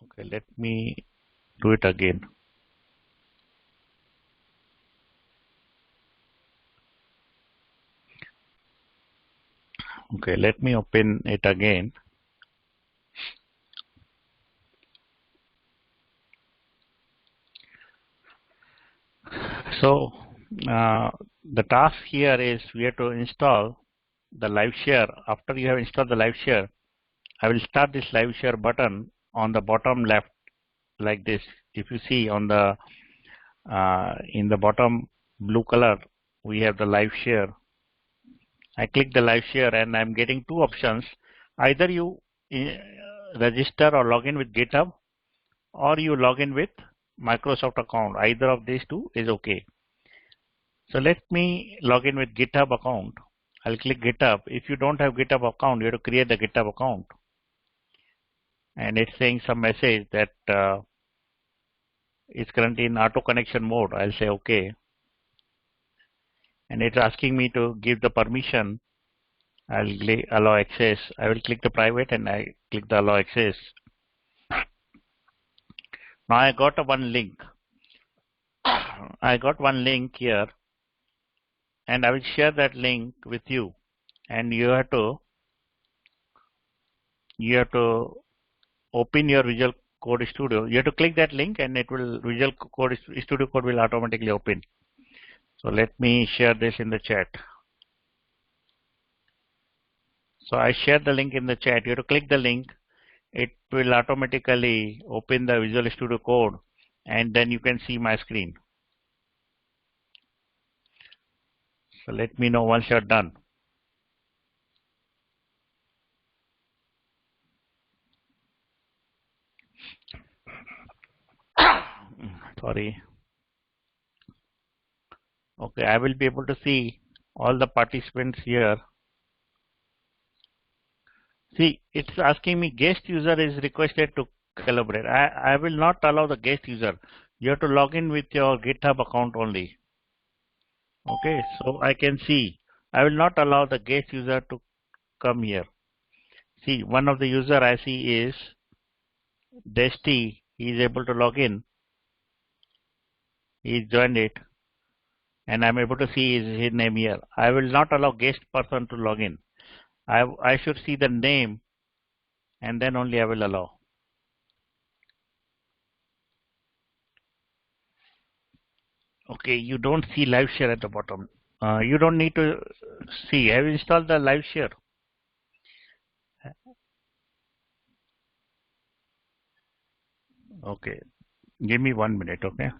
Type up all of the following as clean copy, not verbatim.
Okay, let me do it again. Okay, let me open it again. So the task here is we have to install the live share. After you have installed the live share, I will start this live share button on the bottom left like this. If you see on the in the bottom blue color, we have the live share. I click the live share and I'm getting two options. Either you register or log in with GitHub, or you log in with Microsoft account. Either of these two is okay. So let me log in with GitHub account. I'll click GitHub. If you don't have GitHub account, you have to create the GitHub account. And it's saying some message that it's currently in auto connection mode. I'll say okay. And it's asking me to give the permission. I'll allow access. I will click the private and I click the allow access. Now I got one link. I got one link here, and I will share that link with you. And you have to open your Visual Code Studio. You have to click that link, and it will Visual Code Studio code will automatically open. So let me share this in the chat. So I shared the link in the chat. You have to click the link. It will automatically open the Visual Studio Code, and then you can see my screen. So let me know once you're done. Sorry. Okay, I will be able to see all the participants here. See, it's asking me guest user is requested to collaborate. I will not allow the guest user. You have to log in with your GitHub account only. Okay, so I can see. I will not allow the guest user to come here. See, one of the user I see is Desti. He is able to log in. He joined it, and I'm able to see his name here. I will not allow guest person to log in. I should see the name, and then only I will allow. Okay, you don't see live share at the bottom. You don't need to see. Have you installed the live share? Okay, give me 1 minute, okay?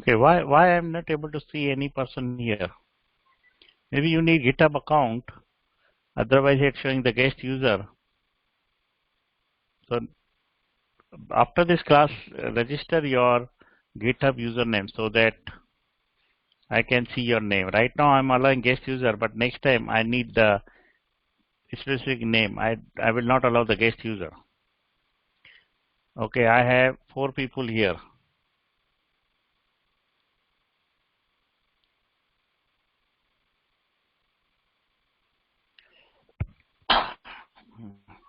Okay, why I'm not able to see any person here? Maybe you need GitHub account, otherwise it's showing the guest user. So after this class, register your GitHub username so that I can see your name. Right now I'm allowing guest user, but next time I need the specific name. I will not allow the guest user. Okay, I have 4 people here.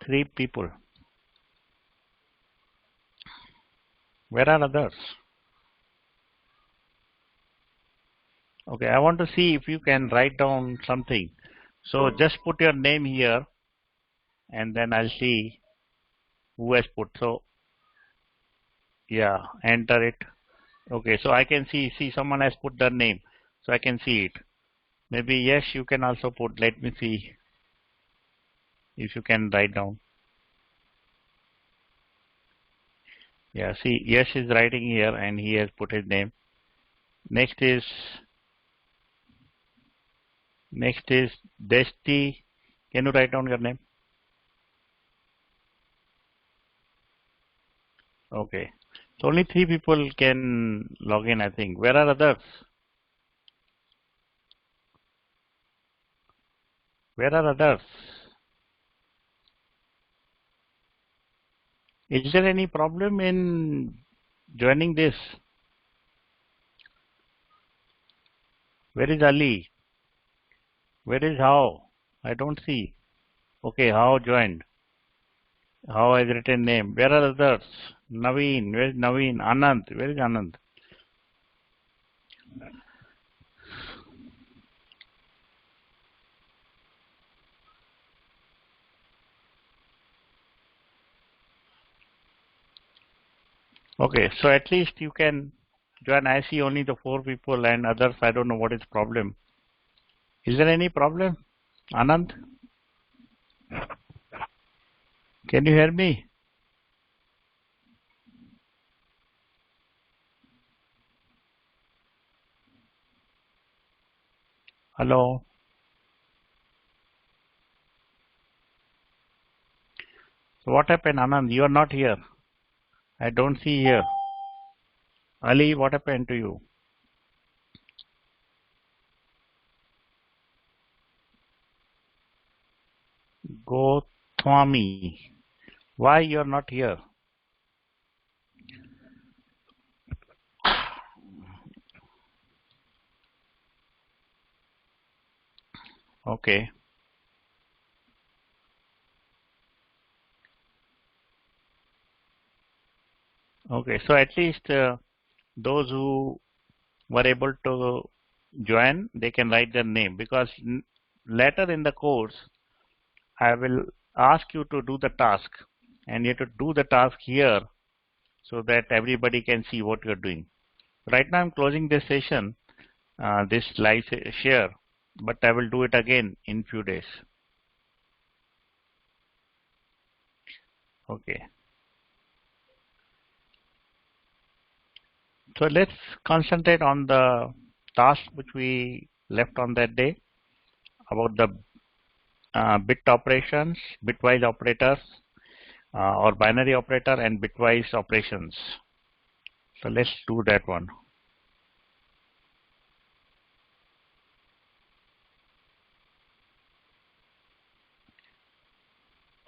Three people. Where are others? Okay, I want to see if you can write down something. So just put your name here and then I'll see who has put. So yeah, enter it. Okay, so I can see someone has put their name. So I can see it. Maybe yes, you can also put. Let me see if you can write down. Yeah, see, yes is writing here and he has put his name. Next is Desti. Can you write down your name? Okay. So only 3 people can log in, I think. Where are others? Where are others? Is there any problem in joining this? Where is Ali? Where is How? I don't see. Okay, How joined. How has written name. Where are others? Naveen. Where is Naveen? Anand. Where is Anand? Okay, so at least you can join. I see only the 4 people and others. I don't know what is problem. Is there any problem? Anand? Can you hear me? Hello? So what happened, Anand? You are not here. I don't see here. Ali, what happened to you? Gothwami. Why you are not here? Okay. Okay. So at least those who were able to join, they can write their name because later in the course, I will ask you to do the task and you have to do the task here so that everybody can see what you're doing. Right now I'm closing this session, this live share, but I will do it again in few days. Okay. So let's concentrate on the task which we left on that day about the bit operations, bitwise operators, or binary operator and bitwise operations. So let's do that one.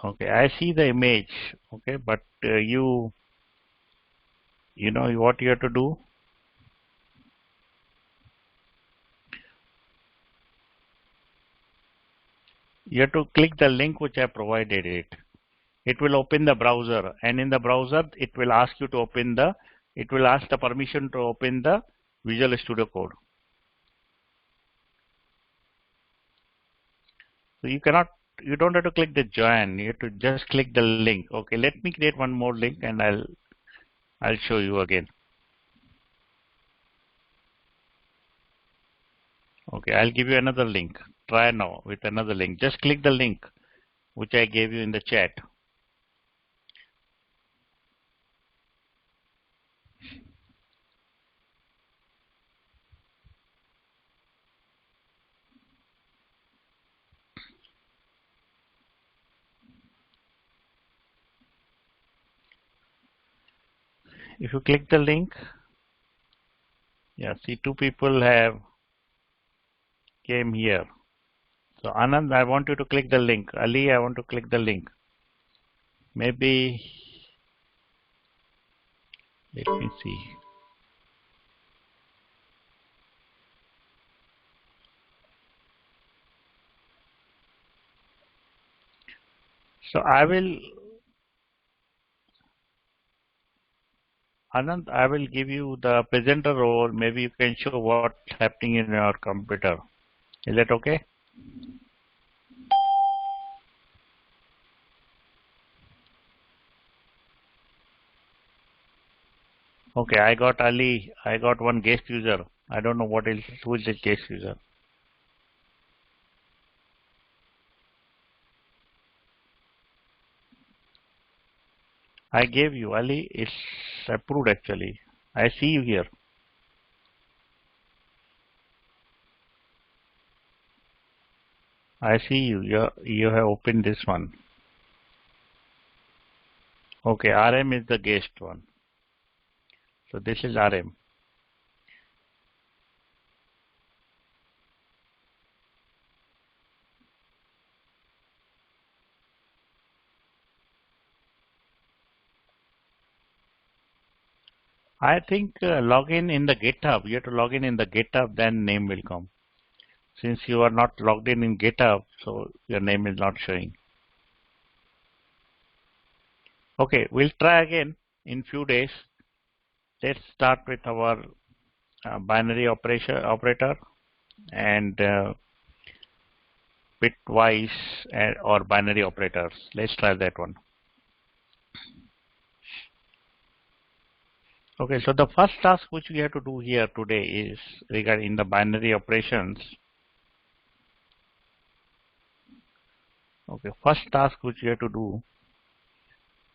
Okay, I see the image. Okay, but you know what you have to do. You have to click the link which I provided it. It will open the browser, and in the browser it will ask you to open the. It will ask the permission to open the Visual Studio Code. So you don't have to click the join. You have to just click the link. Okay, let me create one more link and I'll show you again. Okay, I'll give you another link. Try now with another link. Just click the link which I gave you in the chat. if you click the link, yeah, see, two people have came here. So Anand, I want you to click the link. Ali, I want to click the link. Maybe, let me see. So I will, Anand, I will give you the presenter role. Maybe you can show what's happening in your computer. Is that okay? Okay, I got Ali. I got one guest user. I don't know who is the guest user. I gave you Ali. It's approved actually. I see you here. I see you. You have opened this one. Okay, RM is the guest one. So this is RM. I think log in the GitHub. You have to log in the GitHub, then name will come. Since you are not logged in GitHub, so your name is not showing. Okay, we'll try again in few days. Let's start with our binary operator and bitwise or binary operators. Let's try that one. Okay, so the first task which we have to do here today is regarding the binary operations. Okay, first task which we have to do,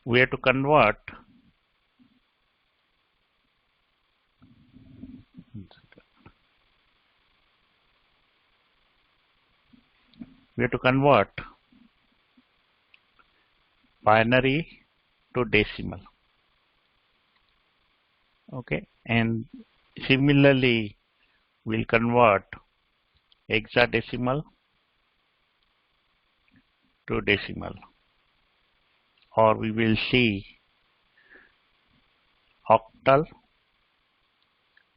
we have to convert binary to decimal. Okay, and similarly we'll convert hexadecimal to decimal, or we will see octal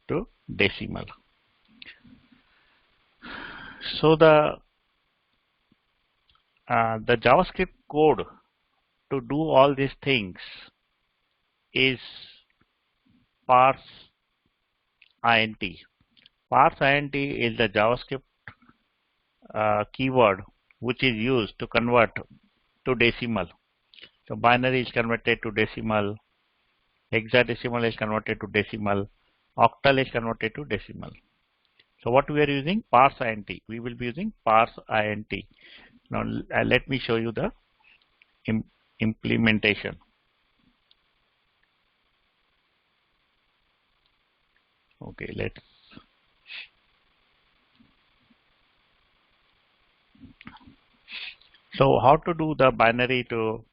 to decimal. So the JavaScript code to do all these things is parse int. Parse int is the JavaScript keyword which is used to convert to decimal. So binary is converted to decimal, hexadecimal is converted to decimal, octal is converted to decimal. So what we are using? Parse int. We will be using parse int. Now let me show you the implementation. Okay, let's. So how to do the binary to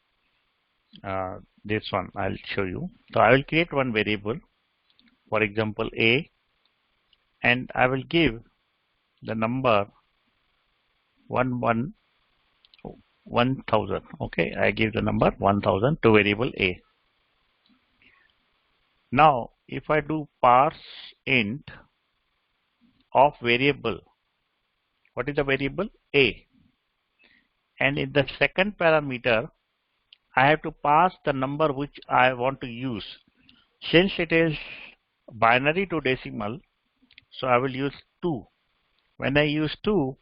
this one? I'll show you. So I will create one variable, for example a, and I will give the number 1000. Okay, I give the number 1000 to variable a. Now if I do parse int of variable, what is the variable? A. And in the second parameter, I have to pass the number which I want to use. Since it is binary to decimal, so I will use 2. When I use 2,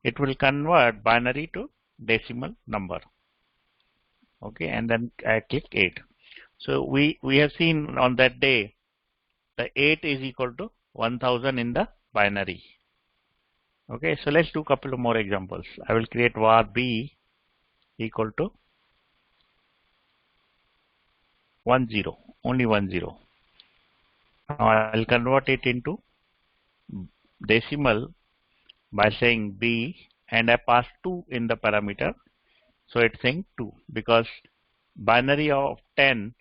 it will convert binary to decimal number. Okay, and then I click 8. So we have seen on that day, the 8 is equal to 1000 in the binary. Okay, so let's do a couple of more examples. I will create var b equal to 10, only 10. Now I'll convert it into decimal by saying b, and I pass 2 in the parameter. So it's saying 2 because binary of 10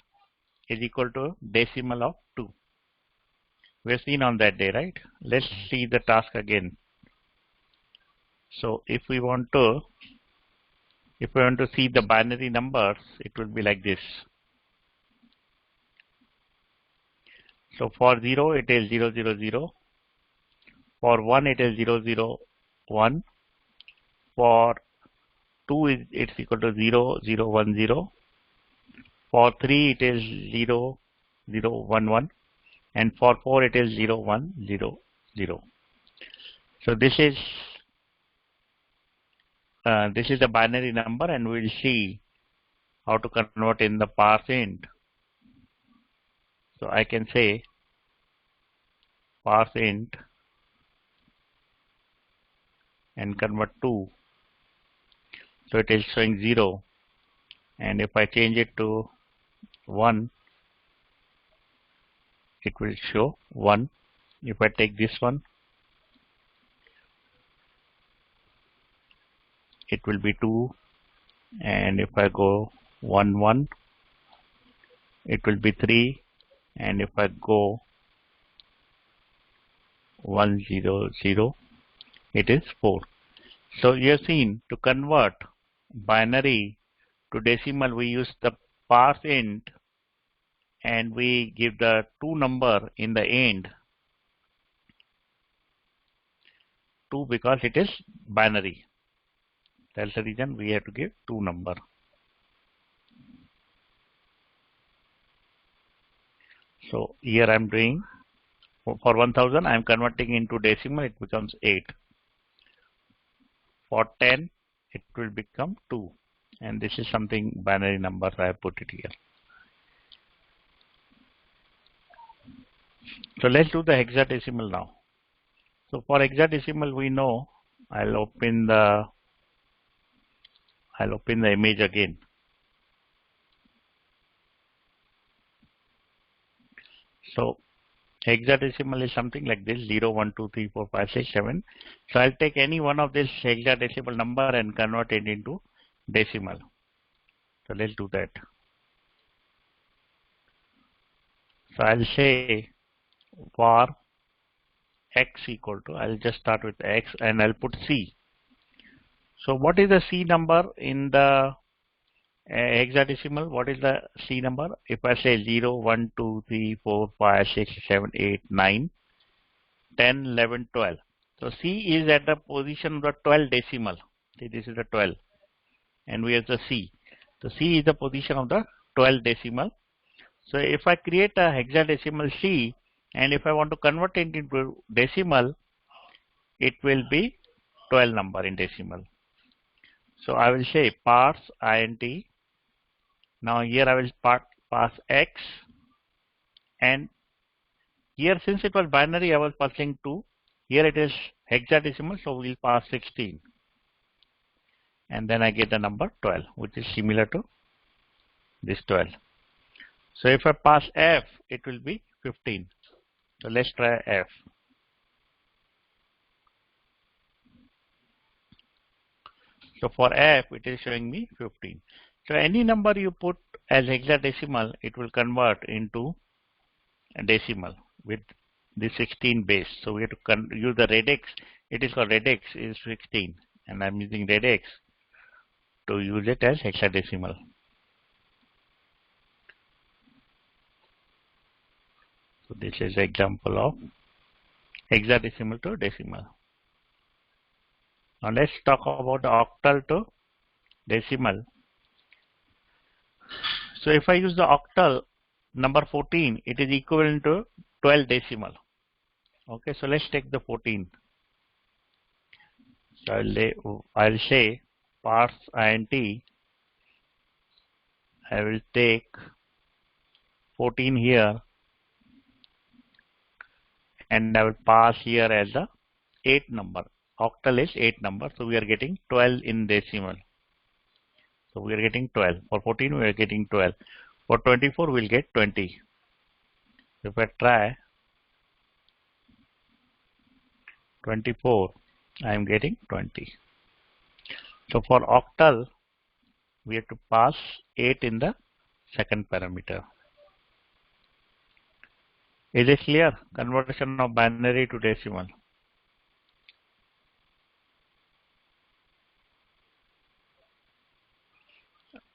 is equal to decimal of 2. We've seen on that day, right? Let's see the task again. So if we want to see the binary numbers, it will be like this. So for 0 it is 0 0 0. For 1 it is 0 0 1. For 2 it's equal to 0 0 1 0. For 3 it is 0 0 1 1. And for 4 it is 0 1 0 0. So this is the binary number, and we'll see how to convert in the parse int. So I can say parse int and convert 2. So it is showing 0, and if I change it to 1, it will show 1. If I take this one, it will be 2, and if I go 1 1, it will be 3, and if I go 1 0 0, it is 4. So you have seen, to convert binary to decimal, we use the parse int, and we give the 2 number in the end, 2, because it is binary. That's the reason we have to give 2 number. So here I am doing, for 1000 I am converting into decimal, it becomes 8. For 10 it will become 2, and this is something binary number, I have put it here. So let's do the hexadecimal now. So for hexadecimal, we know, I'll open the image again. So hexadecimal is something like this: 0 1 2 3 4 5 6 7. So I'll take any one of this hexadecimal number and convert it into decimal. So let's do that. So I'll say for x equal to, I'll just start with x and I'll put c. So what is the c number in the hexadecimal? What is the c number? If I say 0 1 2 3 4 5 6 7 8 9 10 11 12. So c is at the position of the 12 decimal. See, this is the 12, and we have the c. So c is the position of the 12 decimal. So if I create a hexadecimal c, and if I want to convert it into decimal, it will be 12 number in decimal. So I will say parse int. Now here I will pass x, and here since it was binary I was passing 2. Here it is hexadecimal, so we'll pass 16. And then I get the number 12, which is similar to this 12. So if I pass f, it will be 15. So let's try f. So for f, it is showing me 15. So any number you put as hexadecimal, it will convert into a decimal with the 16 base. So we have to use the radix. It is called radix is 16, and I'm using radix to use it as hexadecimal. So this is an example of hexadecimal to decimal. Now let's talk about the octal to decimal. So if I use the octal number 14, it is equivalent to 12 decimal. Okay, so let's take the 14. So I'll say parse int. I will take 14 here, and I will pass here as the 8 number. Octal is 8 number, so we are getting 12 in decimal. So we are getting 12. For 14 we are getting 12. For 24 we'll get 20. If I try 24, I am getting 20. So for octal, we have to pass 8 in the second parameter. Is it clear? Conversion of binary to decimal.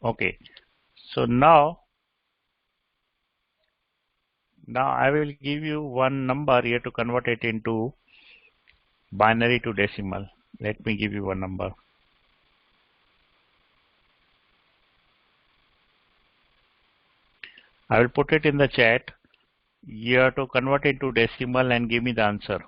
Okay. So now I will give you one number here to convert it into binary to decimal. Let me give you one number. I will put it in the chat. You have to convert it to decimal and give me the answer.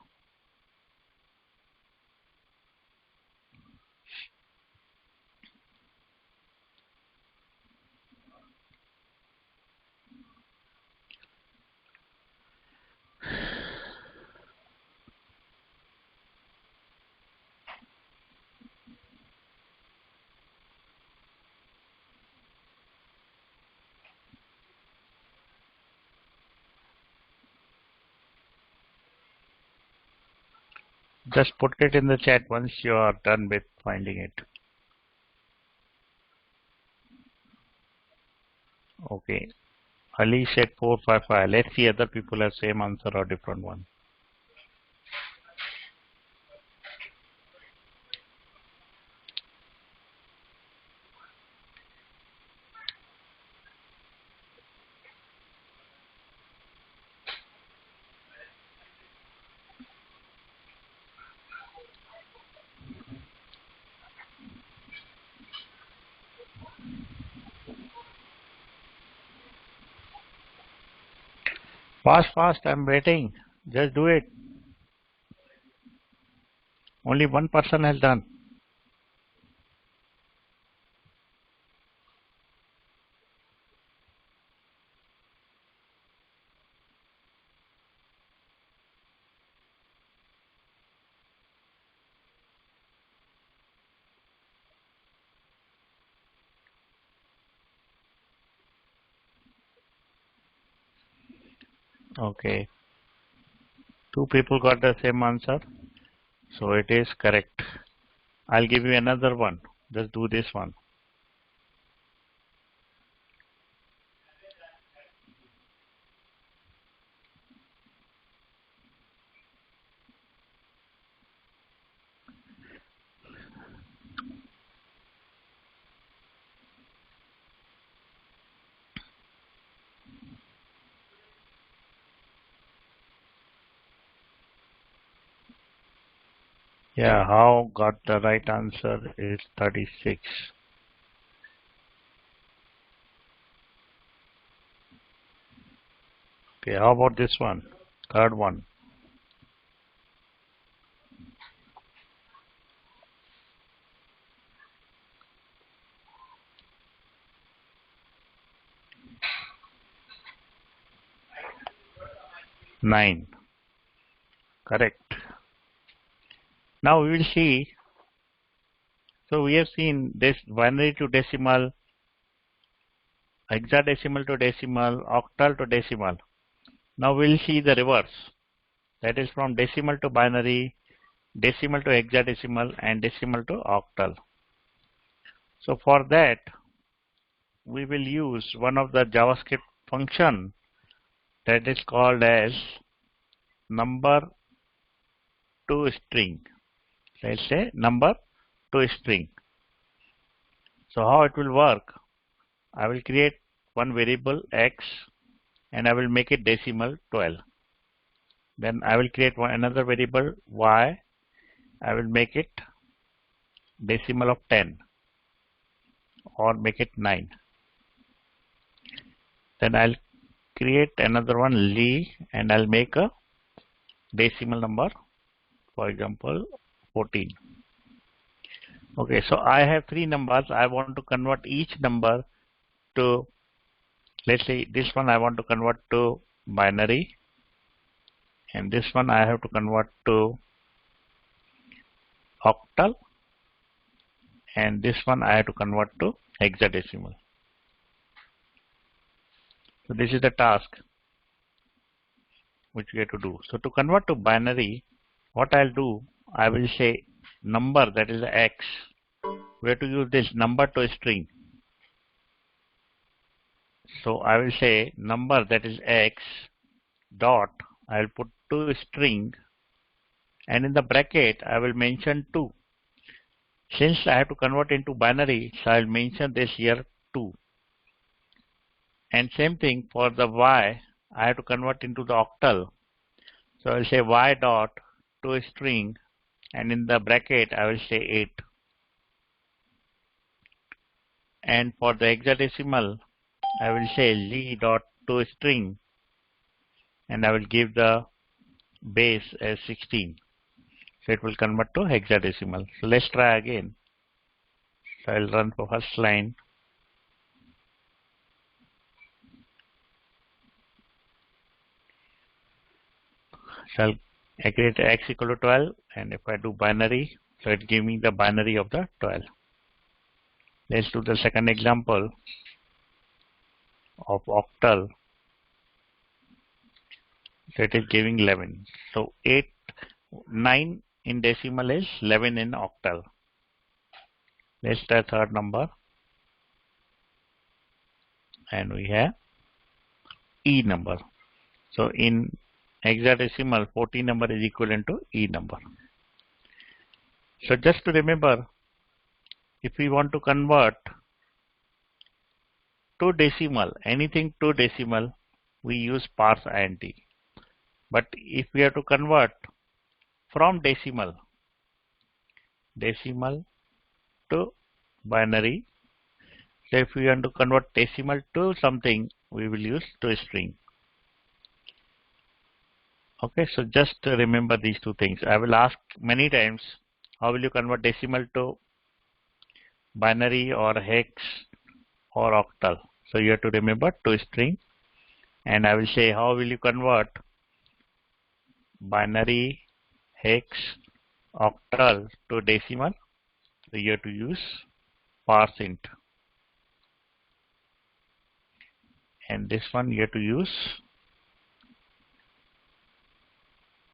Just put it in the chat once you are done with finding it. Okay. Ali said 455. Let's see other people have same answer or different one. Fast, I'm waiting. Just do it. Only one person has done. Okay. Two people got the same answer. So it is correct. I'll give you another one. Just do this one. Yeah, how got the right answer is 36. Okay, how about this one? Third one. 9. Correct. Now we will see. So we have seen this binary to decimal, hexadecimal to decimal, octal to decimal. Now we'll see the reverse. That is from decimal to binary, decimal to hexadecimal, and decimal to octal. So for that, we will use one of the JavaScript function that is called as number to string. Let's say number to string. So how it will work? I will create one variable x and I will make it decimal 12. Then I will create another variable y. I will make it decimal of 10 or make it 9. Then I'll create another one li and I'll make a decimal number, for example 14. Okay, so I have three numbers. I want to convert each number to, let's say this one I want to convert to binary, and this one I have to convert to octal, and this one I have to convert to hexadecimal. So this is the task which we have to do. So to convert to binary, what I'll do, I will say number, that is x. We have to use this number to string. So I will say number, that is x, dot, I will put to string, and in the bracket I will mention 2. Since I have to convert into binary, so I will mention this here 2. And same thing for the y, I have to convert into the octal. So I will say y dot to string, and in the bracket I will say 8. And for the hexadecimal, I will say z dot to string, and I will give the base as 16. So it will convert to hexadecimal. So let's try again. So I'll run for first line. So I'll create x equal to 12, and if I do binary, so it gives me the binary of the 12. Let's do the second example of octal. So it is giving 11. So 9 in decimal is 11 in octal. Let's try third number, and we have E number. So in hexadecimal, 14 number is equivalent to E number. So just to remember, if we want to convert to decimal, anything to decimal, we use parse int. But if we have to convert from decimal to binary, so if we want to convert decimal to something, we will use to string. Okay, so just remember these two things. I will ask many times, how will you convert decimal to binary or hex or octal? So you have to remember to string, and I will say, how will you convert binary, hex, octal to decimal? So you have to use parse int, and this one you have to use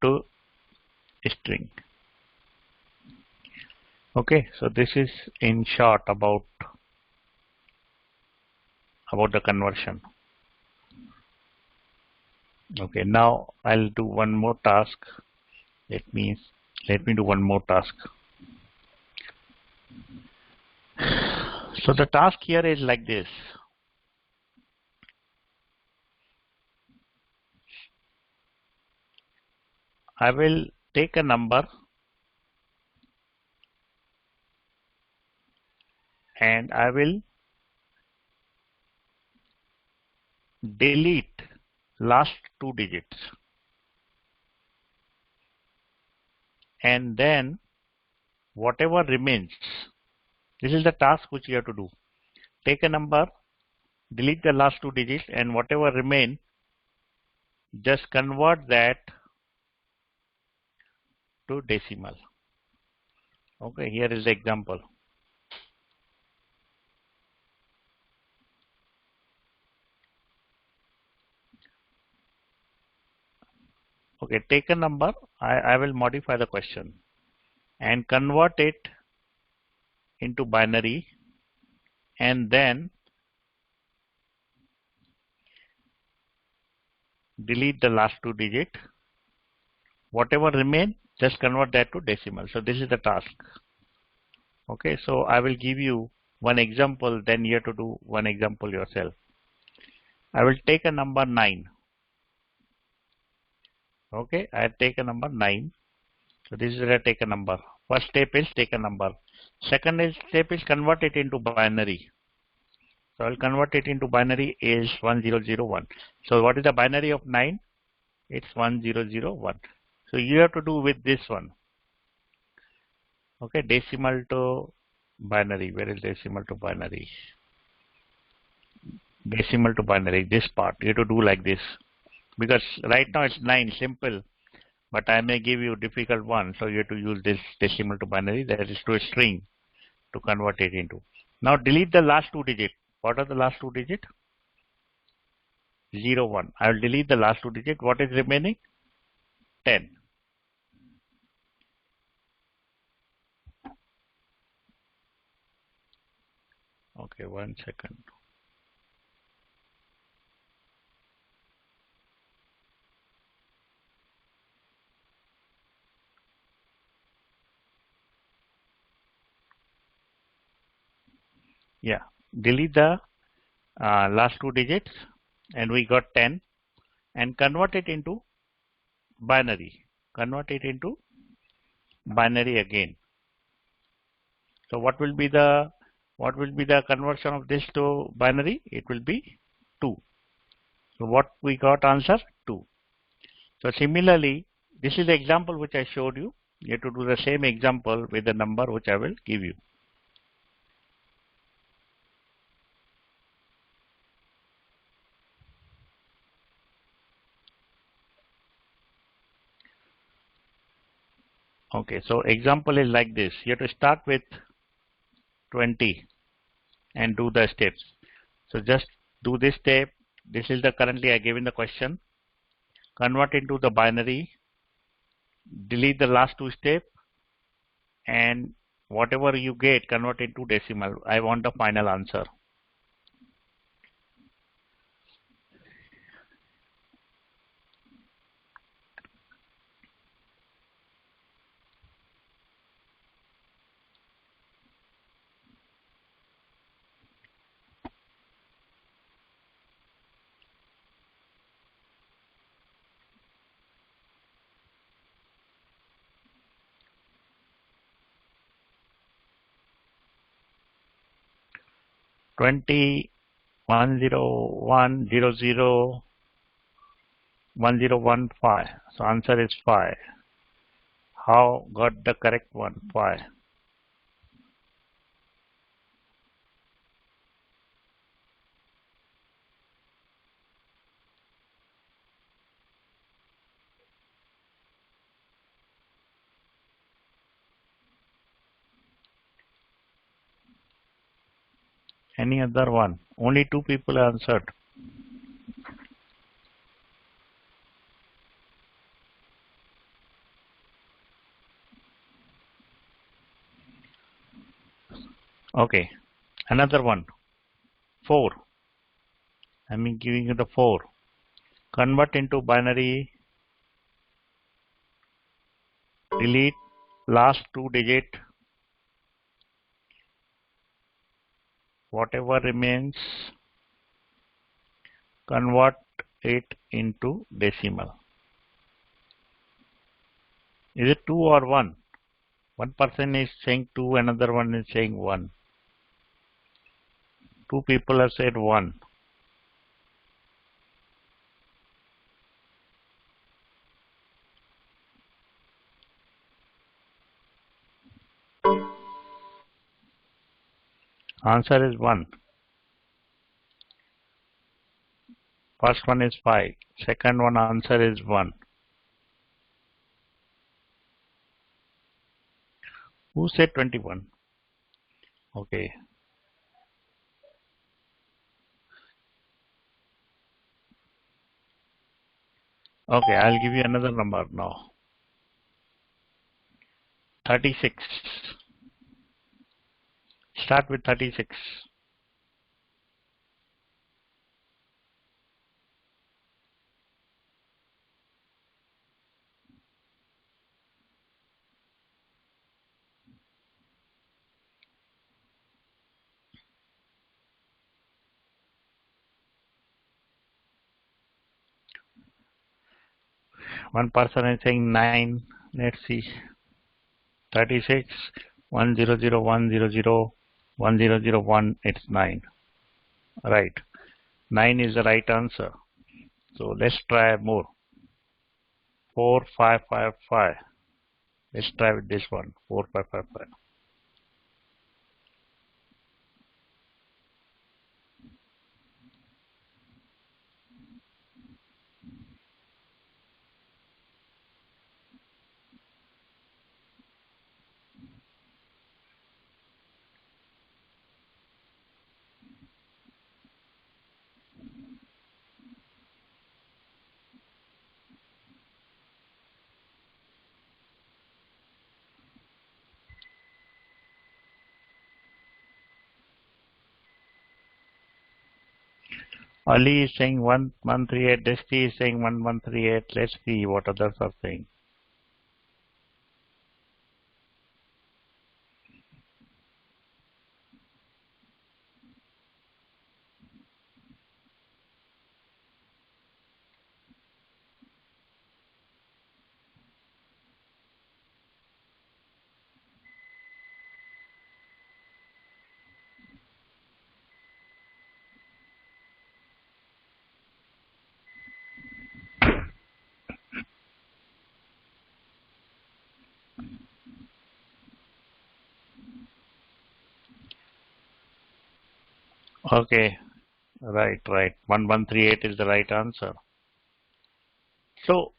to string. Okay, so this is in short about the conversion. Okay, now I'll do one more task. Let me do one more task. So the task here is like this. I will take a number and I will delete last 2 digits, and then whatever remains, this is the task which you have to do. Take a number, delete the last 2 digits, and whatever remain, just convert that to decimal. Okay, here is the example. Okay, take a number, I will modify the question and convert it into binary, and then delete the last 2 digits. Whatever remain, just convert that to decimal. So this is the task. Okay, so I will give you one example, then you have to do one example yourself. I will take a number 9. Okay, I take a number 9. So this is where I take a number. First step is take a number. Second step is convert it into binary. So I'll convert it into binary is 1001. So what is the binary of 9? It's 1001. So you have to do with this one. Okay, decimal to binary. Where is decimal to binary? Decimal to binary, this part. You have to do like this. Because right now it's 9, simple. But I may give you difficult one. So you have to use this decimal to binary, that is to a string, to convert it into. Now delete the last 2 digits. What are the last 2 digits? 0, 1. I will delete the last 2 digits. What is remaining? 10. Okay, 1 second. Yeah, delete the last two digits, and we got 10, and convert it into binary. Convert it into binary again. So what will be the conversion of this to binary? It will be 2. So what we got answer? 2. So similarly, this is the example which I showed you. You have to do the same example with the number which I will give you. Okay, so example is like this. You have to start with 20 and do the steps. So just do this step. This is the currently I given the question. Convert into the binary. Delete the last two steps, and whatever you get, convert into decimal. I want the final answer. Twenty 101001015. So answer is 5. How got the correct one? 5. Any other one? Only 2 people answered. Okay. Another one. 4. I'm giving you the 4. Convert into binary. Delete last 2 digit. Whatever remains, convert it into decimal. Is it 2 or 1? One person is saying 2, another one is saying 1. 2 people have said 1. Answer is 1. First one is 5. Second one answer is 1. Who said 21? Okay. Okay, I'll give you another number now. 36. Start with 36. One person is saying 9. Let's see. 36, 100100101. It's 9. Right. 9 is the right answer. So let's try more. 4555. Let's try with this one. 4555. Ali is saying 1138. Desti is saying 1138. Let's see what others are saying. Okay, right. 1138 is the right answer. So,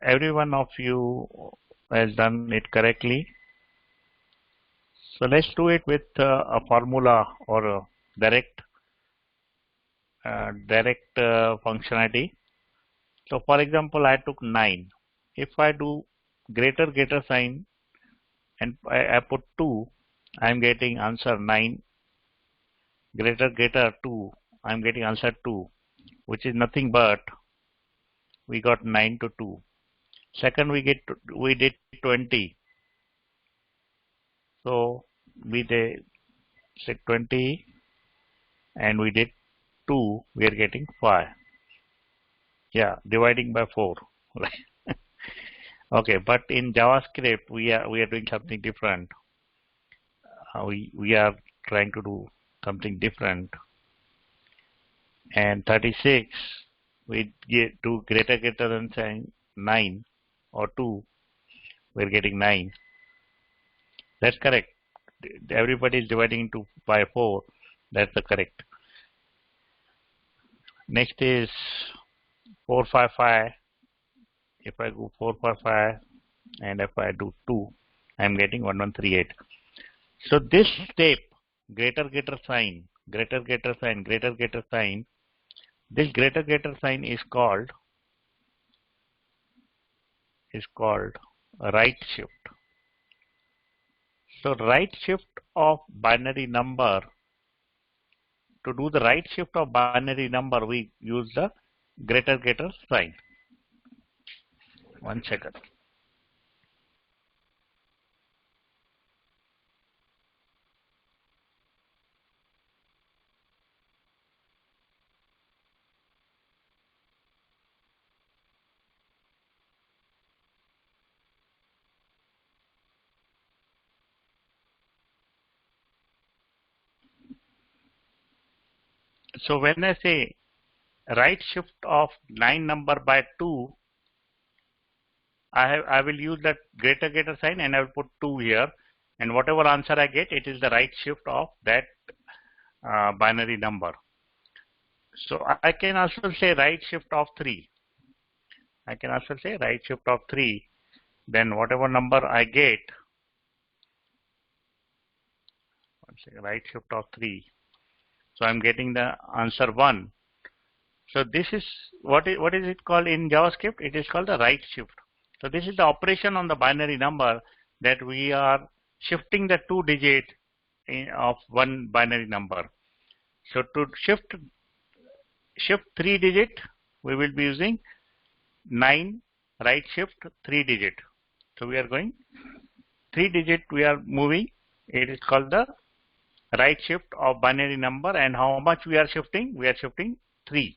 every one of you has done it correctly. So let's do it with a formula or a direct functionality. So for example, I took 9. If I do greater sign and I put 2, I'm getting answer 9. Greater 2, I'm getting answer 2, which is nothing but we got 9 to 2. Second, we did 20. So we did say 20 and we did 2, we are getting 5. Yeah, dividing by 4. Okay, but in JavaScript we are doing something different. We are trying to do something different. And 36 we do greater than sign 9 or 2, we're getting 9. That's correct. Everybody is dividing into by 4. That's the correct. Next is 455. If I go 455 and if I do 2, I'm getting 1138. So this step, greater sign, this greater sign is called right shift. So right shift of binary number, to do the right shift of binary number, we use the greater sign. 1 second. So when I say right shift of 9 number by 2, I will use that greater sign and I will put 2 here, and whatever answer I get, it is the right shift of that binary number. So I can also say right shift of 3. I can also say right shift of 3. Then whatever number I get, let's say right shift of 3. So I'm getting the answer 1. So this is what is it called in JavaScript? It is called the right shift. So this is the operation on the binary number, that we are shifting the 2 digit of one binary number. So to shift 3 digit, we will be using 9 right shift 3 digit. So we are going 3 digit, we are moving. It is called the right shift of binary number. And how much we are shifting? We are shifting 3.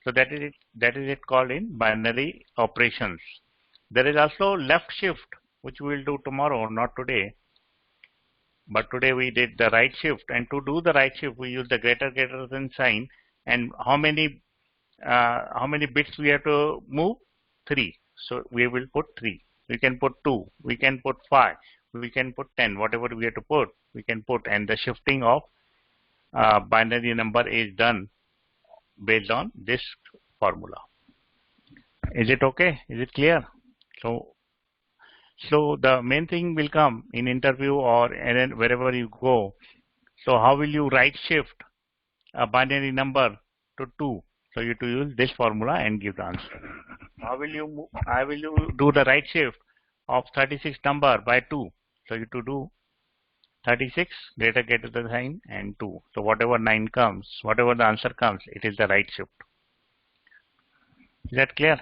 So that is it called in binary operations. There is also left shift, which we will do tomorrow, not today. But today we did the right shift, and to do the right shift, we use the greater than sign. And how many bits we have to move? 3. So we will put 3. We can put 2. We can put 5. We can put 10. Whatever we have to put, we can put. And the shifting of binary number is done based on this formula. Is it okay? Is it clear? So the main thing will come in interview or wherever you go. So how will you right shift a binary number to 2? So you have to use this formula and give the answer. How will you do the right shift of 36 number by 2? So you have to do 36 greater than sign and 2. So whatever 9 comes, whatever the answer comes, it is the right shift. Is that clear?